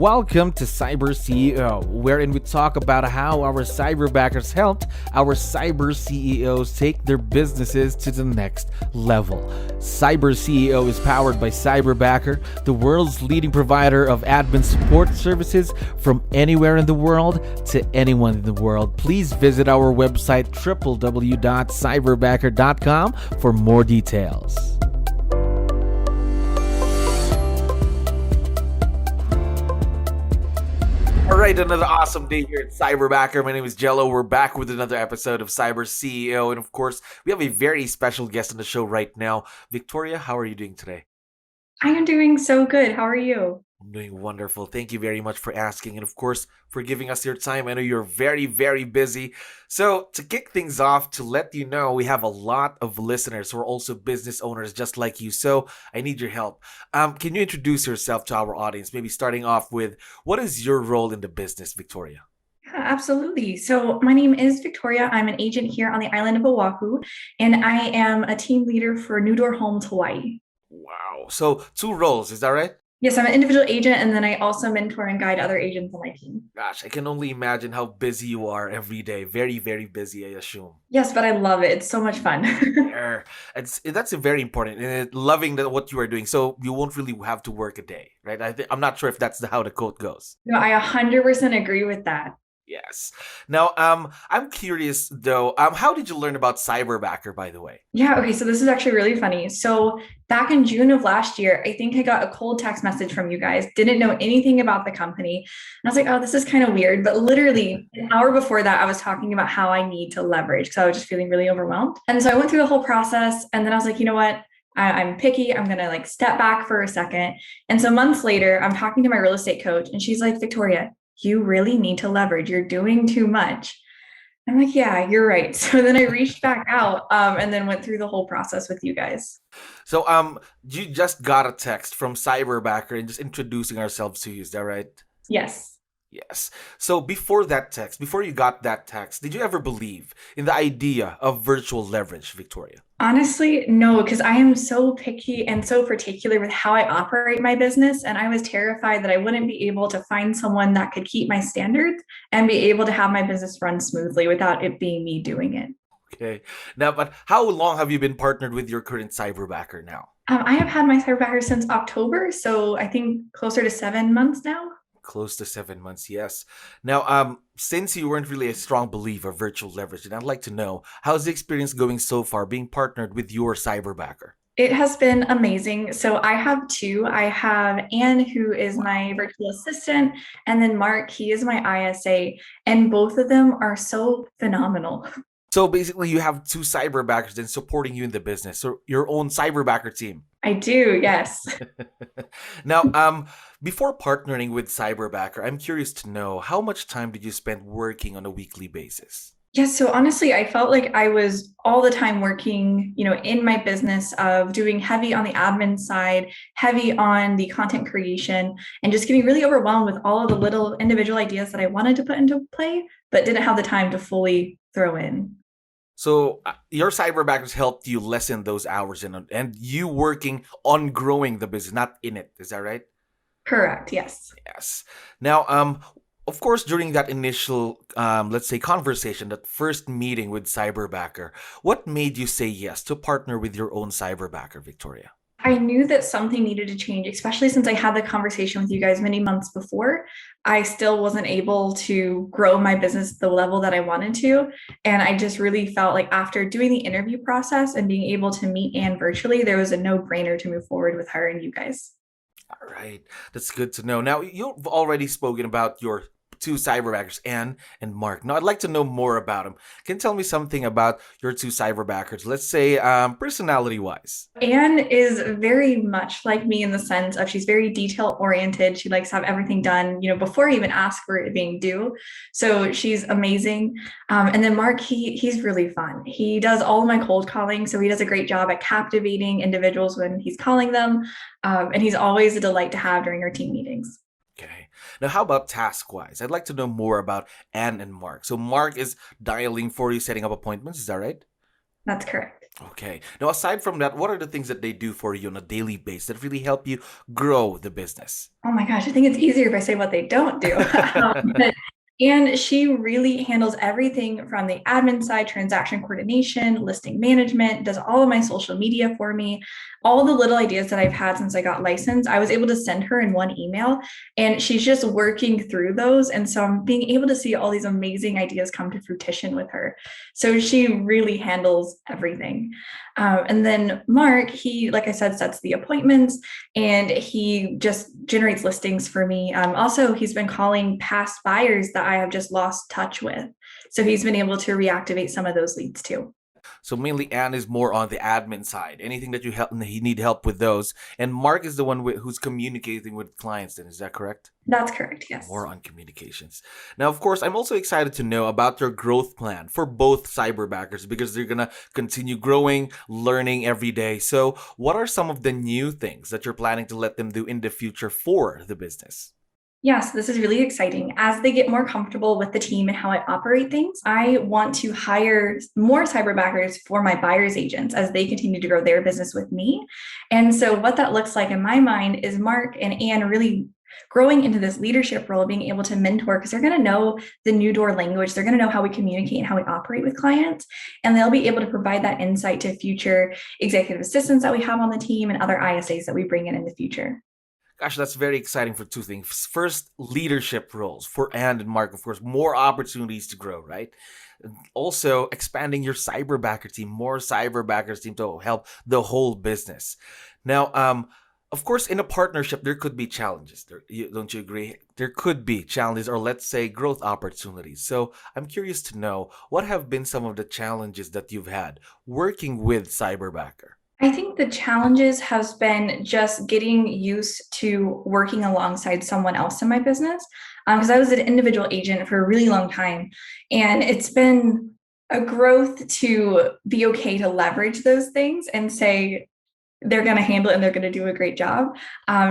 Welcome to CyberCEO, wherein we talk about how our cyberbackers helped our cyber CEOs take their businesses to the next level. CyberCEO is powered by Cyberbacker, the world's leading provider of admin support services from anywhere in the world to anyone in the world. Please visit our website www.cyberbacker.com for more details. All right, another awesome day here at Cyberbacker. My name is Jello. We're back with another episode of CyberCEO. And of course, we have a very special guest on the show right now. Victoria, how are you doing today? I am doing so good. How are you? I'm doing wonderful. Thank you very much for asking. And of course, for giving us your time. I know you're very, very busy. So to kick things off, to let you know, we have a lot of listeners who are also business owners just like you. So I need your help. Can you introduce yourself to our audience? Maybe starting off with, what is your role in the business, Victoria? Yeah, absolutely. So my name is Victoria. I'm an agent here on the island of Oahu, and I am a team leader for New Door Homes Hawaii. Wow. So 2 roles, is that right? Yes, I'm an individual agent, and then I also mentor and guide other agents on my team. Gosh, I can only imagine how busy you are every day. Very, very busy, I assume. Yes, but I love it. It's so much fun. There. That's a very important. And loving what you are doing. So you won't really have to work a day, right? I'm not sure if that's how the quote goes. No, I 100% agree with that. Yes. Now, I'm curious though. How did you learn about Cyberbacker, by the way? Yeah, okay, so this is actually really funny. So back in June of last year, I think I got a cold text message from you guys, didn't know anything about the company. And I was like, oh, this is kind of weird. But literally an hour before that, I was talking about how I need to leverage because I was just feeling really overwhelmed. And so I went through the whole process and then I was like, you know what? I'm picky. I'm going to step back for a second. And so months later, I'm talking to my real estate coach and she's like, Victoria, you really need to leverage. You're doing too much. I'm like, yeah, you're right. So then I reached back out and then went through the whole process with you guys. So, you just got a text from Cyberbacker and just introducing ourselves to you. Is that right? Yes. Yes. So before you got that text, did you ever believe in the idea of virtual leverage, Victoria? Honestly, no, because I am so picky and so particular with how I operate my business. And I was terrified that I wouldn't be able to find someone that could keep my standards and be able to have my business run smoothly without it being me doing it. Okay. Now, but how long have you been partnered with your current Cyberbacker now? I have had my Cyberbacker since October, so I think closer to 7 months now. Close to 7 months, yes. Now, since you weren't really a strong believer of virtual leverage, and I'd like to know, how's the experience going so far being partnered with your Cyberbacker? It has been amazing. So I have two. I have Anne, who is my virtual assistant, and then Mark, he is my ISA, and both of them are so phenomenal. So basically, you have 2 Cyberbackers then supporting you in the business, so your own Cyberbacker team. I do, yes. Now, before partnering with Cyberbacker, I'm curious to know how much time did you spend working on a weekly basis? Yes, so honestly, I felt like I was all the time working, in my business of doing heavy on the admin side, heavy on the content creation, and just getting really overwhelmed with all of the little individual ideas that I wanted to put into play, but didn't have the time to fully throw in. So your Cyberbackers helped you lessen those hours and you working on growing the business, not in it. Is that right? Correct, yes. Yes. Now, of course, during that initial, let's say, conversation, that first meeting with Cyberbacker, what made you say yes to partner with your own Cyberbacker, Victoria? I knew that something needed to change, especially since I had the conversation with you guys many months before. I still wasn't able to grow my business at the level that I wanted to. And I just really felt like after doing the interview process and being able to meet Anne virtually, there was a no-brainer to move forward with her and you guys. All right, that's good to know. Now, you've already spoken about your 2 Cyberbackers, Anne and Mark. Now, I'd like to know more about them. Can you tell me something about your 2 Cyberbackers? Let's say, personality-wise. Anne is very much like me in the sense of she's very detail oriented. She likes to have everything done, before I even ask for it being due. So she's amazing. And then Mark, he's really fun. He does all of my cold calling. So he does a great job at captivating individuals when he's calling them. And he's always a delight to have during our team meetings. Okay. Now, how about task-wise? I'd like to know more about Anne and Mark. So Mark is dialing for you, setting up appointments. Is that right? That's correct. Okay. Now, aside from that, what are the things that they do for you on a daily basis that really help you grow the business? Oh my gosh, I think it's easier if I say what they don't do. And she really handles everything from the admin side, transaction coordination, listing management, does all of my social media for me. All the little ideas that I've had since I got licensed, I was able to send her in one email, and she's just working through those. And so I'm being able to see all these amazing ideas come to fruition with her. So she really handles everything. And then Mark, he, like I said, sets the appointments and he just generates listings for me. Also, he's been calling past buyers that I have just lost touch with. So he's been able to reactivate some of those leads too. So mainly Anne is more on the admin side. Anything that you need help with those. And Mark is the one who's communicating with clients then, is that correct? That's correct, yes. More on communications. Now, of course, I'm also excited to know about your growth plan for both Cyberbackers because they're going to continue growing, learning every day. So what are some of the new things that you're planning to let them do in the future for the business? Yes, this is really exciting. As they get more comfortable with the team and how I operate things, I want to hire more cyberbackers for my buyer's agents as they continue to grow their business with me. And so what that looks like in my mind is Mark and Anne really growing into this leadership role, being able to mentor, because they're going to know the new door language. They're going to know how we communicate and how we operate with clients. And they'll be able to provide that insight to future executive assistants that we have on the team and other ISAs that we bring in the future. Gosh, that's very exciting for two things. First, leadership roles for Anne and Mark, of course, more opportunities to grow, right? Also, expanding your Cyberbacker team, more Cyberbackers team to help the whole business. Now, of course, in a partnership, there could be challenges. Don't you agree? There could be challenges or let's say growth opportunities. So I'm curious to know, what have been some of the challenges that you've had working with Cyberbacker? I think the challenges has been just getting used to working alongside someone else in my business, because I was an individual agent for a really long time, and it's been a growth to be okay to leverage those things and say they're going to handle it and they're going to do a great job.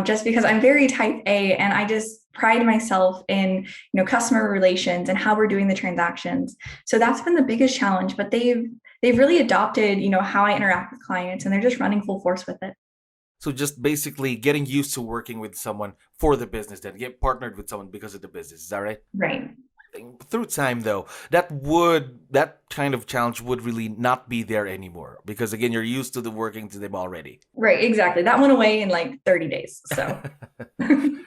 Just because I'm very type A and I just pride myself in customer relations and how we're doing the transactions. So that's been the biggest challenge, but they've really adopted how I interact with clients, and they're just running full force with it. So just basically getting used to working with someone for the business, then get partnered with someone because of the business. Is that right? Right. Through time, though, that kind of challenge would really not be there anymore because, again, you're used to the working to them already. Right, exactly. That went away in like 30 days. So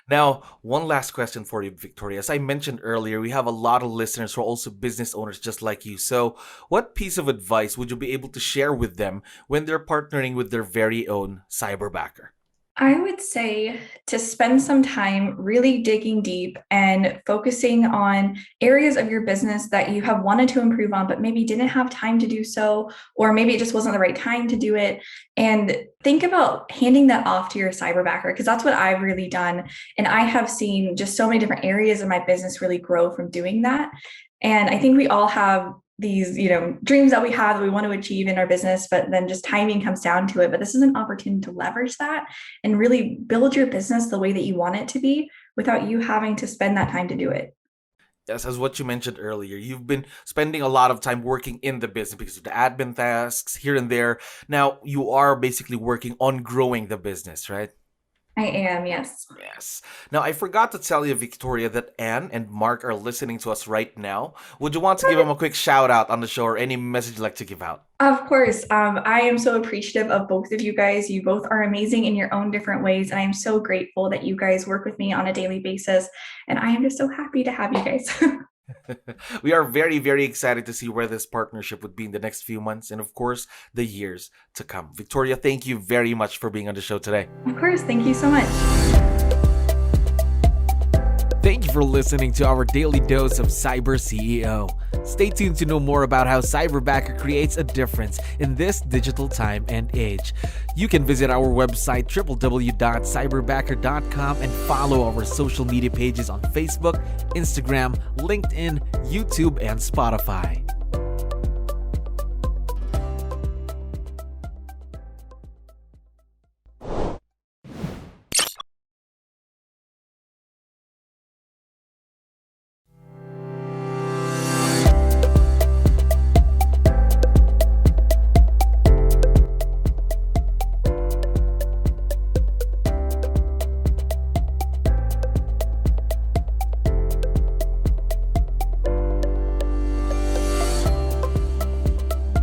now, one last question for you, Victoria. As I mentioned earlier, we have a lot of listeners who are also business owners just like you. So what piece of advice would you be able to share with them when they're partnering with their very own Cyberbacker? I would say to spend some time really digging deep and focusing on areas of your business that you have wanted to improve on, but maybe didn't have time to do so, or maybe it just wasn't the right time to do it. And think about handing that off to your Cyberbacker, because that's what I've really done. And I have seen just so many different areas of my business really grow from doing that. And I think we all have these, dreams that we have that we want to achieve in our business, but then just timing comes down to it. But this is an opportunity to leverage that and really build your business the way that you want it to be without you having to spend that time to do it. Yes, as what you mentioned earlier, you've been spending a lot of time working in the business because of the admin tasks here and there. Now you are basically working on growing the business, right? I am, yes. Yes. Now, I forgot to tell you, Victoria, that Anne and Mark are listening to us right now. Would you want to give them a quick shout out on the show or any message you'd like to give out? Of course. I am so appreciative of both of you guys. You both are amazing in your own different ways. And I'm so grateful that you guys work with me on a daily basis. And I am just so happy to have you guys. We are very, very excited to see where this partnership would be in the next few months and, of course, the years to come. Victoria, thank you very much for being on the show today. Of course. Thank you so much. Thank you for listening to our daily dose of CyberCEO. Stay tuned to know more about how Cyberbacker creates a difference in this digital time and age. You can visit our website www.cyberbacker.com and follow our social media pages on Facebook, Instagram, LinkedIn, YouTube, and Spotify.